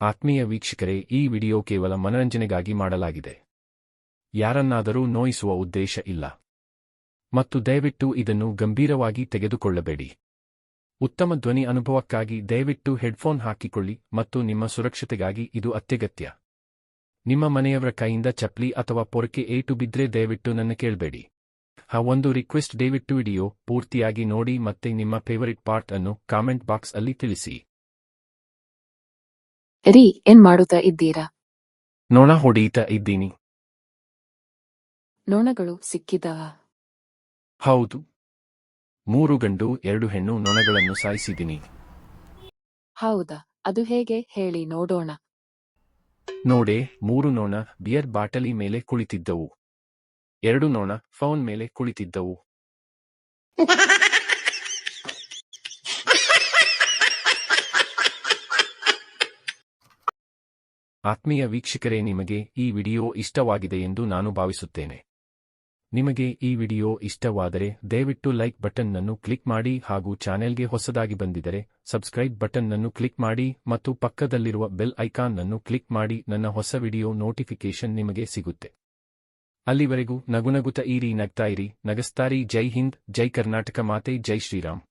ಆತ್ಮೀಯ ವೀಕ್ಷಕರೇ, ಈ ವಿಡಿಯೋ ಕೇವಲ ಮನರಂಜನೆಗಾಗಿ ಮಾಡಲಾಗಿದೆ. ಯಾರನ್ನಾದರೂ ನೋಯಿಸುವ ಉದ್ದೇಶ ಇಲ್ಲ. ಮತ್ತು ದಯವಿಟ್ಟು ಇದನ್ನು ಗಂಭೀರವಾಗಿ ತೆಗೆದುಕೊಳ್ಳಬೇಡಿ. ಉತ್ತಮ ಧ್ವನಿ ಅನುಭವಕ್ಕಾಗಿ ದಯವಿಟ್ಟು ಹೆಡ್ಫೋನ್ ಹಾಕಿಕೊಳ್ಳಿ ಮತ್ತು ನಿಮ್ಮ ಸುರಕ್ಷತೆಗಾಗಿ ಇದು ಅತ್ಯಗತ್ಯ. ನಿಮ್ಮ ಮನೆಯವರ ಕೈಯಿಂದ ಚಪ್ಲಿ ಅಥವಾ ಪೊರಕೆ ಏಟು ಬಿದ್ರೆ ದಯವಿಟ್ಟು ನನ್ನ ಕೇಳಬೇಡಿ. ಒಂದು ರಿಕ್ವೆಸ್ಟ್, ದಯವಿಟ್ಟು ವಿಡಿಯೋ ಪೂರ್ತಿಯಾಗಿ ನೋಡಿ ಮತ್ತೆ ನಿಮ್ಮ ಫೇವರಿಟ್ ಪಾರ್ಟ್ ಅನ್ನು ಕಾಮೆಂಟ್ ಬಾಕ್ಸ್ ಅಲ್ಲಿ ತಿಳಿಸಿ. ಏನ್ ಮಾಡುತ್ತಾ ಇದ್ದೀರಾ? ನೊಣ ಹೊಡೆಯುತ್ತಾ ಇದ್ದೀನಿ. ನೊಣಗಳು ಸಿಕ್ಕಿದವ? ಹೌದು, 3 ಗಂಡು 2 ಹೆಣ್ಣು ನೊಣಗಳನ್ನು ಸಾಯಿಸಿದ್ದೀನಿ. ಹೌದಾ? ಅದು ಹೇಗೆ ಹೇಳಿ ನೋಡೋಣ. ನೋಡೆ, 3 ನೊಣ ಬಿಯರ್ ಬಾಟಲಿ ಮೇಲೆ ಕುಳಿತಿದ್ದವು. 2 ನೊಣ ಫೌನ್ ಮೇಲೆ ಕುಳಿತಿದ್ದವು. ಆತ್ಮೀಯ ವೀಕ್ಷಕರೇ, ನಿಮಗೆ ಈ ವಿಡಿಯೋ ಇಷ್ಟವಾಗಿದೆ ಎಂದು ನಾನು ಭಾವಿಸುತ್ತೇನೆ. ನಿಮಗೆ ಈ ವಿಡಿಯೋ ಇಷ್ಟವಾದರೆ ದಯವಿಟ್ಟು ಲೈಕ್ ಬಟನ್ ಅನ್ನು ಕ್ಲಿಕ್ ಮಾಡಿ ಹಾಗೂ ಚಾನೆಲ್ಗೆ ಹೊಸದಾಗಿ ಬಂದಿದ್ದರೆ ಸಬ್ಸ್ಕ್ರೈಬ್ ಬಟನ್ ಅನ್ನು ಕ್ಲಿಕ್ ಮಾಡಿ ಮತ್ತು ಪಕ್ಕದಲ್ಲಿರುವ ಬೆಲ್ ಐಕಾನ್ ಅನ್ನು ಕ್ಲಿಕ್ ಮಾಡಿ. ನನ್ನ ಹೊಸ ವಿಡಿಯೋ ನೋಟಿಫಿಕೇಶನ್ ನಿಮಗೆ ಸಿಗುತ್ತೆ. ಅಲ್ಲಿವರೆಗೂ ನಗುನಗುತ್ತಾ ಇರಿ, ನಗ್ತಾ ಇರಿ, ನಗಸ್ತಾರಿ. ಜೈ ಹಿಂದ್, ಜೈ ಕರ್ನಾಟಕ ಮಾತೆ, ಜೈ ಶ್ರೀರಾಮ್.